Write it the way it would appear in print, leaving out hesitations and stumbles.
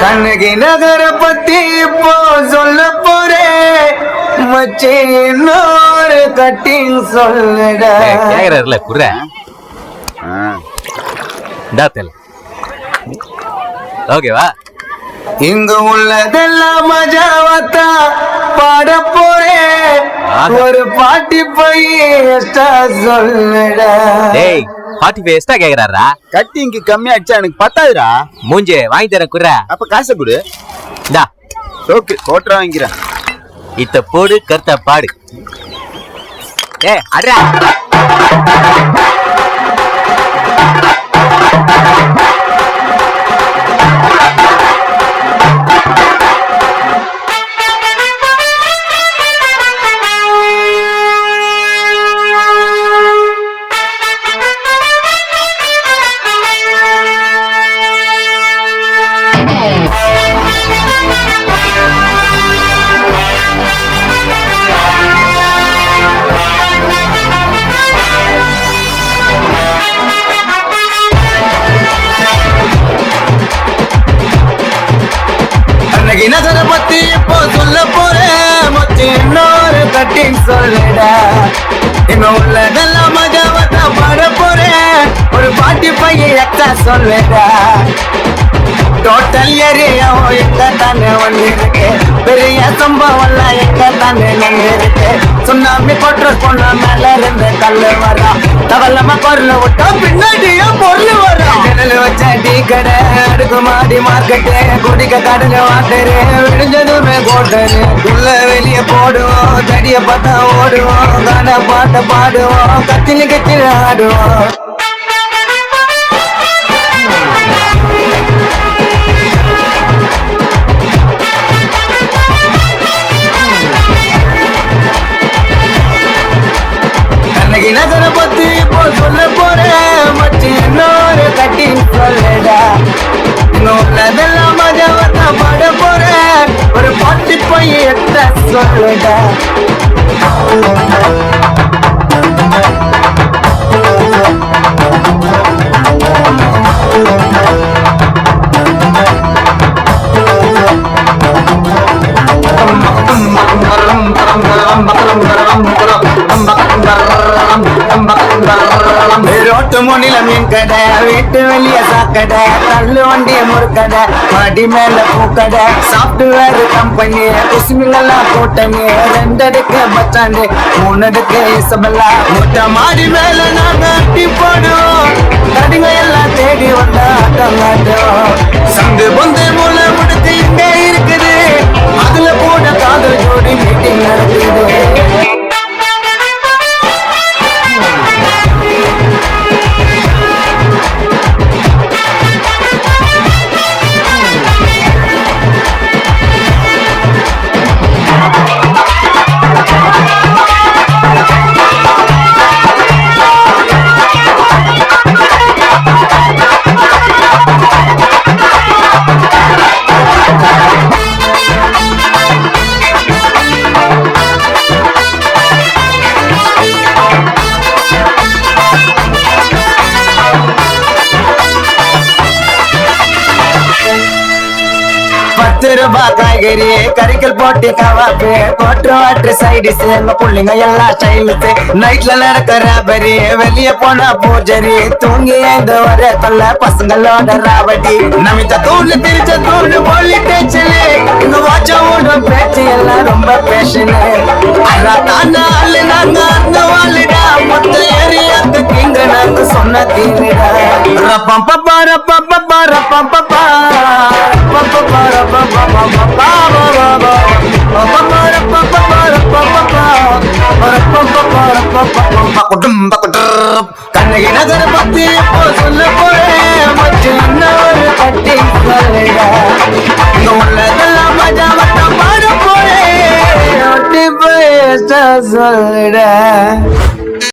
கண்ணகி நகர பத்தி இப்போ சொல்ல போறேன் மச்சி இன்னொரு கட்டிங் சொல்லுடா. கேக்குறாருல குற ஓகேவா? இங்க உள்ளதெல்லாம் மஜாவத்தா பாட போறேன். ஒரு பாட்டி போய் சொல்லுடா. டேய் பாட்டி பேஸ்டா கேக்குறாரா? கட்டிங்க்கு கம்மியா அடிச்சா எனக்கு பத்தாதுடா. மூஞ்சே வாங்கி தரேன் குற. அப்ப காசை கொடு. இந்தா ஓகே கோட்டரா வாங்கிறேன். இத்த போடு கருத்த பாடு. ஏ அட்ரா நகர பத்தி இப்போ சொல்ல போறேன் மச்சி இன்னொரு கட்டிங் சொல்லுடா. இங்க உள்ளதெல்லாம் மஜாவத்தா பாட போறேன். ஒரு பாட்டி பையன் எக்ஸ்ட்ரா சொல்லுடா. டோட்டல் ஏரியாவும் எங்க தானே ஒண்ணு இருக்கு. பெரிய சம்பவம் எங்க தானே நடந்திருக்கு. சுண்ணாமி கொட்டுற பொண்ணு மேல இருந்து கல்லு வரா. தவளமா பொருள் விட்டா பின்னாடியே பொருள் வரா. கடல் வச்ச டீ கடை அடுக்கு மாடி மார்க்கெட்டு குடிக்க கடல வாட்டரு விடிஞ்சதுமே கோட்டரு. உள்ள வெளிய போடுவோம் தடிய பார்த்தா ஓடுவோம். கான பாட்ட பாடுவோம் கத்தில கத்தில ஆடுவோம். நகர பத்தி இப்போ சொல்ல போறேன் மச்சி இன்னொரு கட்டிங் சொல்லுடா. உள்ளதெல்லாம் மஜாவத்தா பாட போறேன். ஒரு பாட்டி போய் எத்த சொல்லுடா. ரோட்டு முனில மீன் கடை வீட்டு வெளிய சாக்கடை கல்லு வண்டிய முறுக்கடை மாடி மேல பூக்கடை சாப்ட்வேர் கம்பெனி குசுமிங்கெல்லாம் கூட்டணி 2 அடுக்கு பச்சாண்டு 3 அடுக்கு இசபெல்லா முட்டை மாடி மேல நாங்க அட்டி போடுவோம். கடிங்க எல்லாம் தேடி வந்த ஆட்டம் ஆட்டோம். சங்கு பொந்து மூளை முடித்து இங்க இருக்குது. அதுல கூட காதல் ஜோடி மீட்டிங் நடக்குது. காய்கறி கறிக்கல் போட்டு கவாப்பு கோட்டு வாட்டு சைடிஸ் எங்க புள்ளிங்க எல்லா ஸ்டைலுக்கு நைட்ல நடக்கிற பரி வெளிய போனா பூஜரி தூங்கி இந்த வர தொல்ல பசங்களோட ராவடி நமித்த தூண்டு திரிச்ச தூண்டு போலி டேச்சலு இங்க வாட்ச ஓடும் பேச்சு எல்லாம் ரொம்ப பேஷனு தாண்டாள் நாங்க அந்த வாழுடா மொத்த ஏரியாக்கு கிங்க நாங்க சொன்ன தீவிடா ரப்பம் பப்பா ரப்பம் பப்பா ரப்பம் பப்பா கண்ணகி நகர பத்தி இப்போ சொல்ல போறேன் மச்சி இன்னொரு கட்டிங் சொல்லுடா. இங்க உள்ளதெல்லாம் மஜாவத்தா பாட போறேன் ஒட்டி போய் சொல்லுடா.